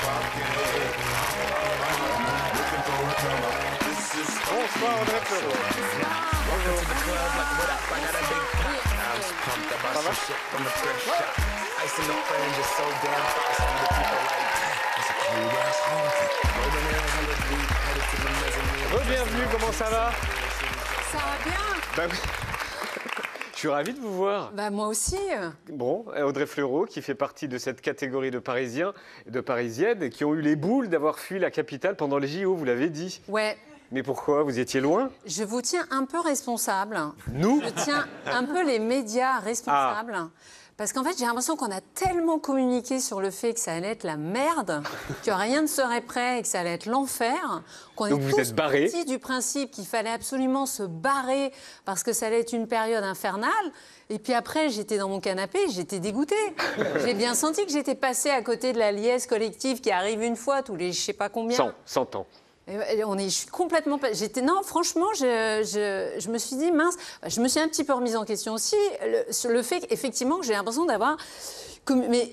Bonsoir Audrey Fleurot. Bienvenue, comment ça va? Ça va bien. Bah, je suis ravi de vous voir. Bah, moi aussi. Bon, Audrey Fleurot, qui fait partie de cette catégorie de Parisiens et de Parisiennes qui ont eu les boules d'avoir fui la capitale pendant les JO, vous l'avez dit. Ouais. Mais pourquoi? Vous étiez loin? Je vous tiens un peu responsable. Nous? Je tiens un peu les médias responsables. Parce qu'en fait, j'ai l'impression qu'on a tellement communiqué sur le fait que ça allait être la merde, que rien ne serait prêt et que ça allait être l'enfer, qu'on est tous partis du principe qu'il fallait absolument se barrer parce que ça allait être une période infernale. Et puis après, j'étais dans mon canapé, j'étais dégoûtée. J'ai bien senti que j'étais passée à côté de la liesse collective qui arrive une fois tous les je sais pas combien. 100 ans. Je suis complètement... Non, franchement, je me suis dit, mince, je me suis un petit peu remise en question aussi, sur le fait qu'effectivement, j'ai l'impression d'avoir... Mais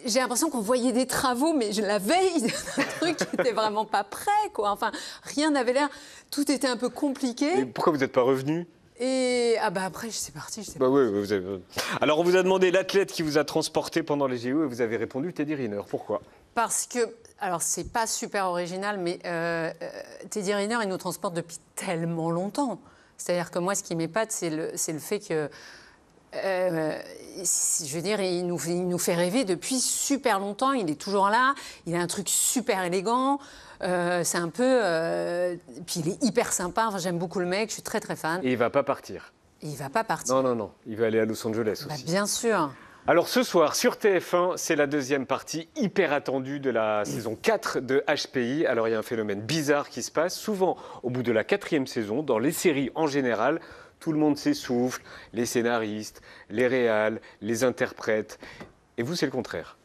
j'ai l'impression qu'on voyait des travaux, mais la veille, un truc qui n'était vraiment pas prêt, quoi. Enfin, rien n'avait l'air... Tout était un peu compliqué. Et pourquoi vous n'êtes pas revenu? Et après, c'est parti. Oui, vous avez... Alors, on vous a demandé l'athlète qui vous a transporté pendant les JO et vous avez répondu Teddy Riner. Pourquoi? Parce que... Alors, c'est pas super original, mais Teddy Riner, il nous transporte depuis tellement longtemps. C'est-à-dire que moi, ce qui m'épate, c'est le fait que... je veux dire, il nous fait rêver depuis super longtemps. Il est toujours là. Il a un truc super élégant. C'est un peu... puis il est hyper sympa. Enfin, j'aime beaucoup le mec. Je suis très, très fan. Et il va pas partir? Il va pas partir. Non. Il va aller à Los Angeles aussi. Bien sûr. Alors ce soir, sur TF1, c'est la deuxième partie hyper attendue de la saison 4 de HPI. Alors il y a un phénomène bizarre qui se passe. Souvent, au bout de la 4e saison, dans les séries en général, tout le monde s'essouffle, les scénaristes, les réals, les interprètes. Et vous, c'est le contraire.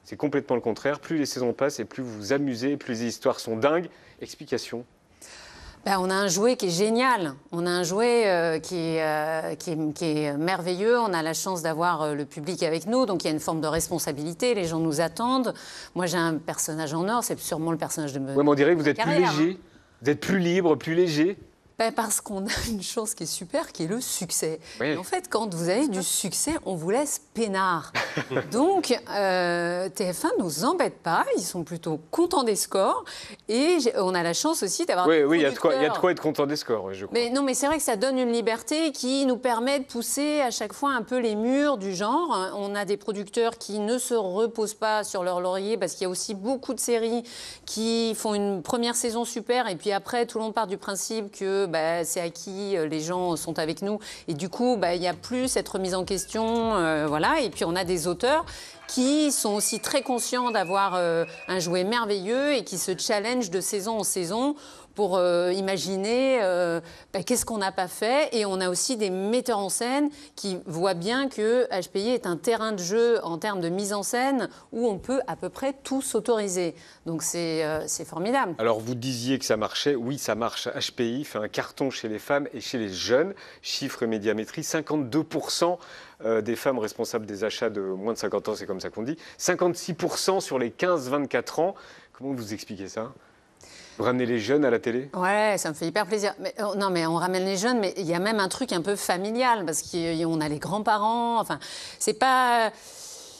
C'est complètement le contraire. Plus les saisons passent et plus vous vous amusez, plus les histoires sont dingues. Explication? On a un jouet qui est génial. On a un jouet qui est merveilleux. On a la chance d'avoir le public avec nous. Donc, il y a une forme de responsabilité. Les gens nous attendent. Moi, j'ai un personnage en or. C'est sûrement le personnage de... Oui, mais on dirait que vous êtes plus léger. Vous êtes plus libre, plus léger. Parce qu'on a une chose qui est super, qui est le succès. Oui. Et en fait, quand vous avez du succès, on vous laisse peinard. Donc, TF1 ne nous embête pas. Ils sont plutôt contents des scores. Et on a la chance aussi d'avoir... Oui, il y a de quoi être content des scores, je crois. Mais c'est vrai que ça donne une liberté qui nous permet de pousser à chaque fois un peu les murs du genre. On a des producteurs qui ne se reposent pas sur leur laurier parce qu'il y a aussi beaucoup de séries qui font une première saison super et puis après, tout le monde part du principe que c'est acquis, les gens sont avec nous. Et du coup, il n'y a plus cette remise en question. Voilà. Et puis, on a des auteurs qui sont aussi très conscients d'avoir un jouet merveilleux et qui se challengent de saison en saison pour imaginer qu'est-ce qu'on n'a pas fait. Et on a aussi des metteurs en scène qui voient bien que HPI est un terrain de jeu en termes de mise en scène où on peut à peu près tout s'autoriser. Donc c'est formidable. Alors vous disiez que ça marchait. Oui, ça marche. HPI fait un carton chez les femmes et chez les jeunes. Chiffre Médiamétrie, 52% des femmes responsables des achats de moins de 50 ans, c'est comme ça qu'on dit. 56% sur les 15-24 ans. Comment vous expliquez ça ? Vous ramenez les jeunes à la télé? Ouais, ça me fait hyper plaisir. Non, mais on ramène les jeunes, mais il y a même un truc un peu familial, parce qu'on a les grands-parents, enfin, c'est pas...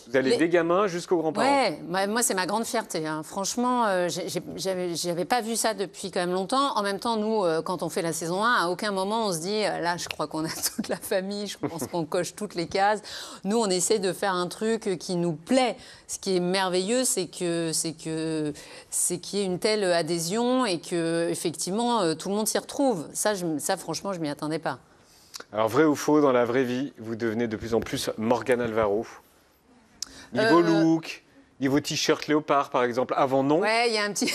Vous allez des gamins jusqu'aux grands-parents? Ouais, moi, c'est ma grande fierté. Hein. Franchement, j'avais pas vu ça depuis quand même longtemps. En même temps, nous, quand on fait la saison 1, à aucun moment, on se dit, là, je crois qu'on a toute la famille, je pense qu'on coche toutes les cases. Nous, on essaie de faire un truc qui nous plaît. Ce qui est merveilleux, c'est qu'il y ait une telle adhésion et que, effectivement, tout le monde s'y retrouve. Ça, franchement, je m'y attendais pas. Alors, vrai ou faux, dans la vraie vie, vous devenez de plus en plus Morgane Alvaro? Niveau look, niveau t-shirt léopard, par exemple, avant non? Ouais, il y a un petit...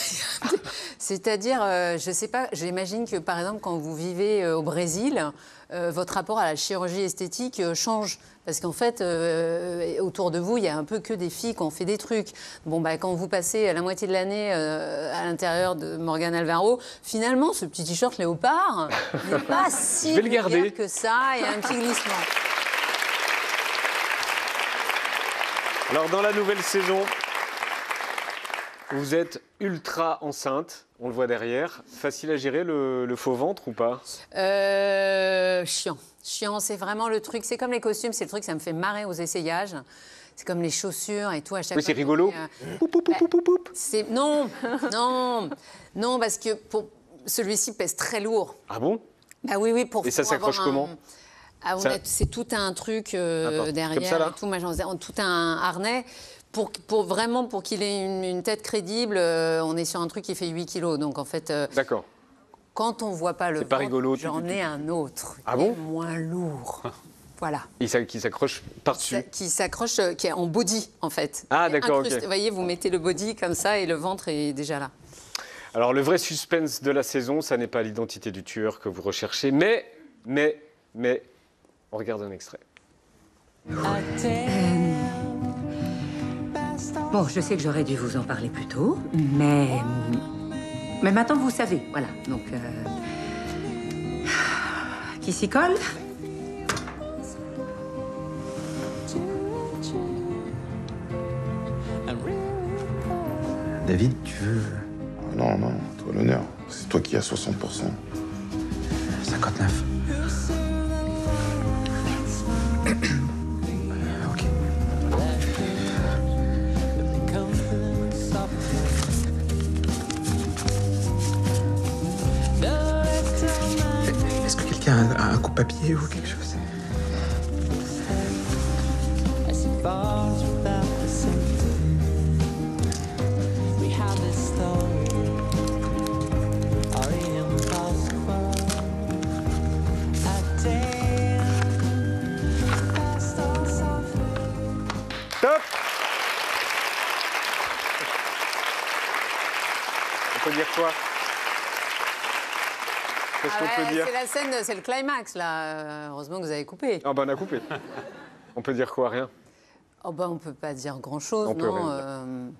C'est-à-dire, je sais pas, j'imagine que, par exemple, quand vous vivez au Brésil, votre rapport à la chirurgie esthétique change. Parce qu'en fait, autour de vous, il y a un peu que des filles qui ont fait des trucs. Bon, quand vous passez la moitié de l'année à l'intérieur de Morgane Alvaro, finalement, ce petit t-shirt léopard n'est pas si vulgaire que ça. Il y a un petit glissement. Alors, dans la nouvelle saison, Vous êtes ultra enceinte, on le voit derrière. Facile à gérer le faux ventre ou pas? Chiant. Chiant, c'est vraiment le truc. C'est comme les costumes, c'est le truc, ça me fait marrer aux essayages. C'est comme les chaussures et tout à chaque fois. Oui, c'est rigolo. Non, parce que celui-ci pèse très lourd. Ah bon? Bah oui, Et ça s'accroche comment? C'est tout un truc derrière, comme ça, là tout un harnais. Pour qu'il ait une tête crédible, on est sur un truc qui fait 8 kilos. Donc en fait, D'accord. Quand on ne voit pas le ventre, rigolo, j'en ai un autre. Ah bon? Moins lourd. Voilà. Qui s'accroche par-dessus? Qui s'accroche, qui est en body, en fait. Ah, d'accord, ok. Vous voyez, vous mettez le body comme ça et le ventre est déjà là. Alors, le vrai suspense de la saison, ça n'est pas l'identité du tueur que vous recherchez, mais, on regarde un extrait. Bon, je sais que j'aurais dû vous en parler plus tôt, mais maintenant vous savez, voilà. Donc, qui s'y colle? David, tu veux... Non, toi l'honneur. C'est toi qui as 60%. 59. Ok. Est-ce que quelqu'un a un coupe-papier ou quelque chose? Top! On peut dire quoi? Qu'est-ce qu'on peut dire? C'est la scène, c'est le climax, là. Heureusement que vous avez coupé. Ah ben on a coupé. On peut dire quoi? Rien? Oh ben, on ne peut pas dire grand-chose, On peut non.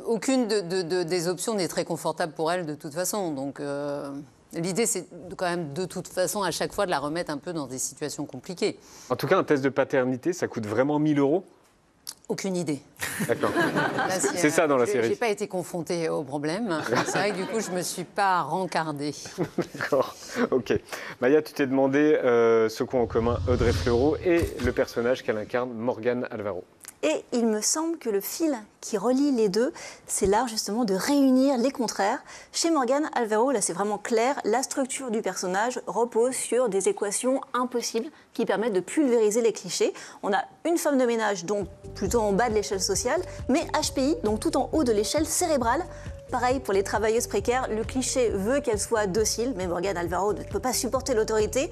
Aucune des options n'est très confortable pour elle, de toute façon. Donc, l'idée, c'est quand même, de toute façon, à chaque fois, de la remettre un peu dans des situations compliquées. En tout cas, un test de paternité, ça coûte vraiment 1 000 €? Aucune idée. D'accord. Là, C'est ça dans la série. Je n'ai pas été confrontée au problème. C'est vrai que du coup, je ne me suis pas rencardée. D'accord, ok. Maya, tu t'es demandé ce qu'ont en commun Audrey Fleurot et le personnage qu'elle incarne, Morgane Alvaro. Et il me semble que le fil qui relie les deux, c'est l'art justement de réunir les contraires. Chez Morgane Alvaro, là c'est vraiment clair, la structure du personnage repose sur des équations impossibles qui permettent de pulvériser les clichés. On a une femme de ménage, donc plutôt en bas de l'échelle sociale, mais HPI, donc tout en haut de l'échelle cérébrale. Pareil pour les travailleuses précaires, le cliché veut qu'elles soient dociles, mais Morgane Alvaro ne peut pas supporter l'autorité.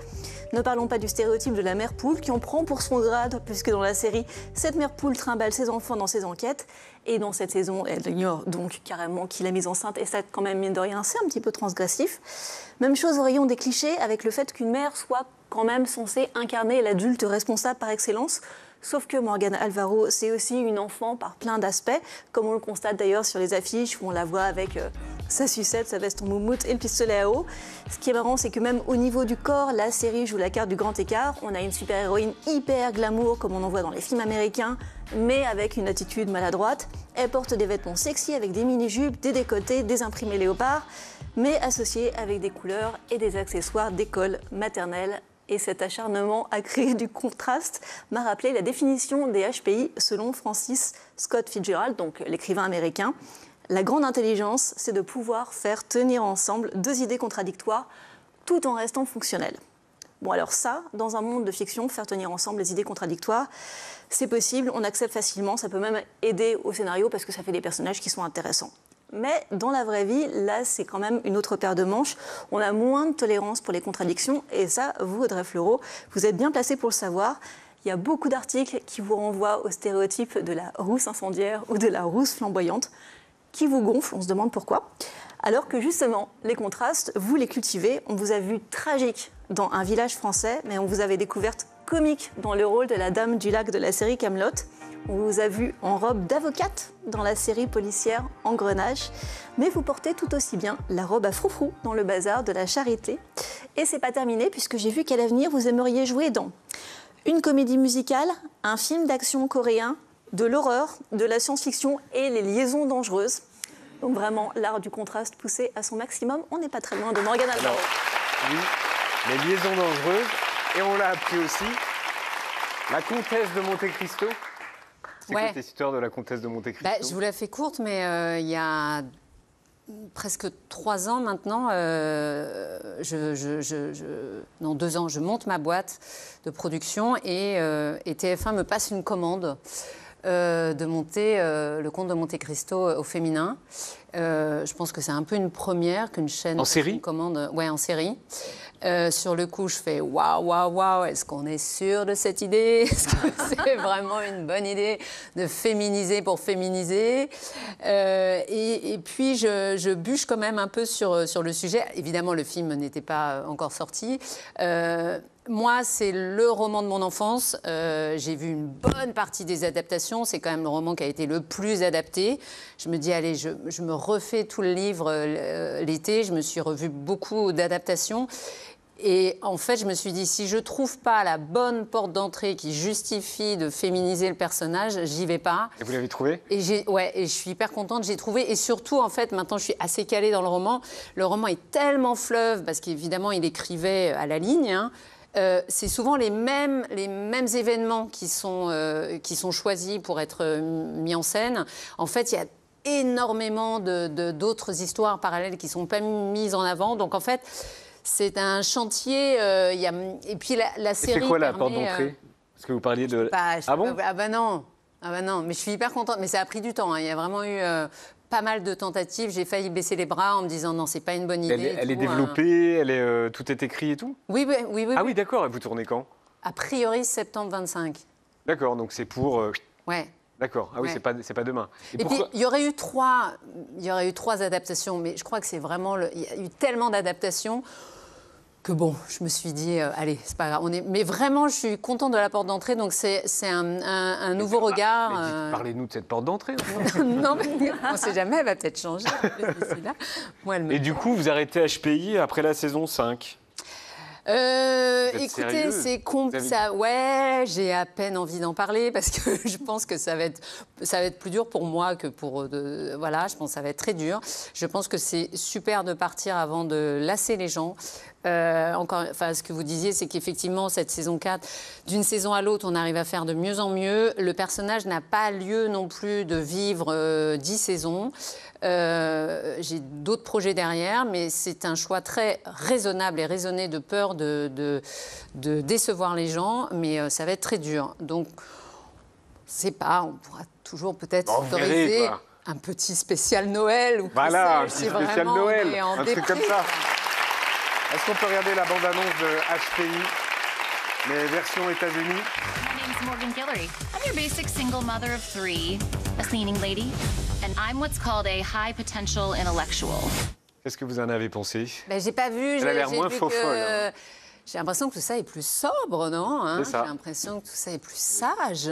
Ne parlons pas du stéréotype de la mère poule qui en prend pour son grade, puisque dans la série, cette mère poule trimballe ses enfants dans ses enquêtes. Et dans cette saison, elle ignore donc carrément qu'il est mise enceinte, et ça, quand même, mine de rien, c'est un petit peu transgressif. Même chose au rayon des clichés, avec le fait qu'une mère soit quand même censée incarner l'adulte responsable par excellence. Sauf que Morgane Alvaro, c'est aussi une enfant par plein d'aspects, comme on le constate d'ailleurs sur les affiches où on la voit avec sa sucette, sa veste en moumoute et le pistolet à eau. Ce qui est marrant, c'est que même au niveau du corps, la série joue la carte du grand écart. On a une super-héroïne hyper glamour, comme on en voit dans les films américains, mais avec une attitude maladroite. Elle porte des vêtements sexy avec des mini-jupes, des décolletés, des imprimés léopards, mais associés avec des couleurs et des accessoires d'école maternelle. Et cet acharnement à créer du contraste m'a rappelé la définition des HPI selon Francis Scott Fitzgerald, donc l'écrivain américain. La grande intelligence, c'est de pouvoir faire tenir ensemble deux idées contradictoires tout en restant fonctionnelles. Bon alors ça, dans un monde de fiction, faire tenir ensemble les idées contradictoires, c'est possible, on accepte facilement, ça peut même aider au scénario parce que ça fait des personnages qui sont intéressants. Mais dans la vraie vie, là, c'est quand même une autre paire de manches. On a moins de tolérance pour les contradictions. Et ça, vous, Audrey Fleurot, vous êtes bien placée pour le savoir. Il y a beaucoup d'articles qui vous renvoient au stéréotype de la rousse incendiaire ou de la rousse flamboyante, qui vous gonflent, on se demande pourquoi. Alors que justement, les contrastes, vous les cultivez. On vous a vu tragique dans Un village français, mais on vous avait découverte comique dans le rôle de la dame du lac de la série Kaamelott. On vous a vu en robe d'avocate dans la série policière Engrenage, mais vous portez tout aussi bien la robe à froufrou dans le bazar de la charité. Et c'est pas terminé puisque j'ai vu qu'à l'avenir vous aimeriez jouer dans une comédie musicale, un film d'action coréen, de l'horreur, de la science-fiction et les liaisons dangereuses. Donc vraiment, l'art du contraste poussé à son maximum. On n'est pas très loin de Morgane Alvaro. Alors, oui, les liaisons dangereuses. Et on l'a appris aussi, la comtesse de Monte Cristo. C'est quoi cette histoire de la comtesse de Monte Cristo? Je vous la fais courte, mais il y a presque 3 ans maintenant, non 2 ans, je monte ma boîte de production et TF1 me passe une commande de monter le Comte de Monte Cristo au féminin. Je pense que c'est un peu une première qu'une chaîne... En série? Une commande, ouais, en série. Sur le coup, je fais waouh, est-ce qu'on est sûr de cette idée? Est-ce que c'est vraiment une bonne idée de féminiser pour féminiser? Et puis, je bûche quand même un peu sur le sujet. Évidemment, le film n'était pas encore sorti. Moi, c'est le roman de mon enfance. J'ai vu une bonne partie des adaptations. C'est quand même le roman qui a été le plus adapté. Je me dis, allez, je me refais tout le livre l'été. Je me suis revu beaucoup d'adaptations. Et en fait, je me suis dit, si je ne trouve pas la bonne porte d'entrée qui justifie de féminiser le personnage, j'y vais pas. Et vous l'avez trouvé? Et je suis hyper contente, j'ai trouvé. Et surtout, en fait, maintenant, je suis assez calée dans le roman. Le roman est tellement fleuve, parce qu'évidemment, il écrivait à la ligne, hein. C'est souvent les mêmes événements qui sont choisis pour être mis en scène. En fait, il y a énormément d'autres histoires parallèles qui ne sont pas mises en avant. Donc, en fait, c'est un chantier. Et puis, la série. C'est quoi la porte d'entrée? Parce que vous parliez de. Ah bon? Ah bah non. Mais je suis hyper contente. Mais ça a pris du temps, hein. Il y a vraiment eu pas mal de tentatives. J'ai failli baisser les bras en me disant non, c'est pas une bonne idée. Elle est développée, tout est écrit et tout? Oui. Ah oui, d'accord. Et vous tournez quand? A priori, septembre 25. D'accord, donc c'est pour... Ouais. D'accord. Ah oui, Ouais. c'est pas demain. Et puis, il y aurait eu trois adaptations, mais je crois que c'est vraiment... Il y a eu tellement d'adaptations que bon, je me suis dit, allez, c'est pas grave. Mais vraiment, je suis contente de la porte d'entrée, donc c'est un nouveau regard. Parlez-nous de cette porte d'entrée. Non, mais on ne sait jamais, elle va peut-être changer d'ici là. Moi, Et du coup, vous arrêtez HPI après la saison 5? Écoutez, c'est ça. Ouais, j'ai à peine envie d'en parler parce que je pense que ça va être plus dur pour moi que pour. Voilà, je pense que ça va être très dur. Je pense que c'est super de partir avant de lasser les gens. Ce que vous disiez, c'est qu'effectivement, cette saison 4, d'une saison à l'autre, on arrive à faire de mieux en mieux. Le personnage n'a pas lieu non plus de vivre 10 saisons. J'ai d'autres projets derrière, mais c'est un choix très raisonnable et raisonné de peur de décevoir les gens, mais ça va être très dur. Donc, on pourra toujours peut-être autoriser un petit spécial Noël. Ou voilà, un petit spécial Noël, un truc comme ça. Est-ce qu'on peut regarder la bande-annonce de HPI, mais version États-Unis? My name's Morgan Guillory. I'm your basic single mother of 3, a cleaning lady, and I'm what's called a high potential intellectual. Qu'est-ce que vous en avez pensé? J'ai pas vu. Elle a l'air moins faux-folle. Hein. J'ai l'impression que tout ça est plus sobre, non, hein? C'est ça. J'ai l'impression que tout ça est plus sage.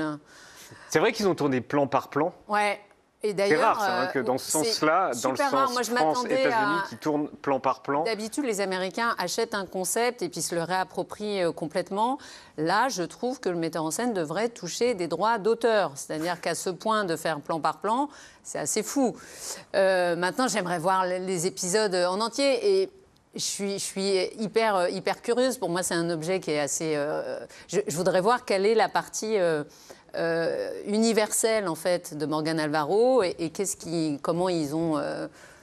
C'est vrai qu'ils ont tourné plan par plan. Ouais. Et c'est d'ailleurs, rare, ça, hein, que dans ce sens-là, dans le sens France-États-Unis, qui tourne plan par plan. D'habitude, les Américains achètent un concept et puis se le réapproprient complètement. Là, je trouve que le metteur en scène devrait toucher des droits d'auteur. C'est-à-dire qu'à ce point de faire plan par plan, c'est assez fou. Maintenant, j'aimerais voir les épisodes en entier et... Je suis hyper curieuse. Pour moi, c'est un objet qui est assez... Je voudrais voir quelle est la partie universelle, en fait, de Morgane Alvaro et comment ils ont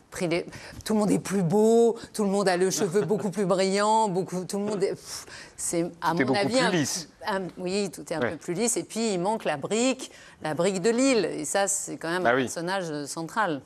pris les... Tout le monde est plus beau, tout le monde a le cheveu beaucoup plus brillant, tout le monde est... C'est, à mon avis... Plus lisse. Oui, tout est un peu plus lisse. Et puis, il manque la brique de Lille. Et ça, c'est quand même un personnage central.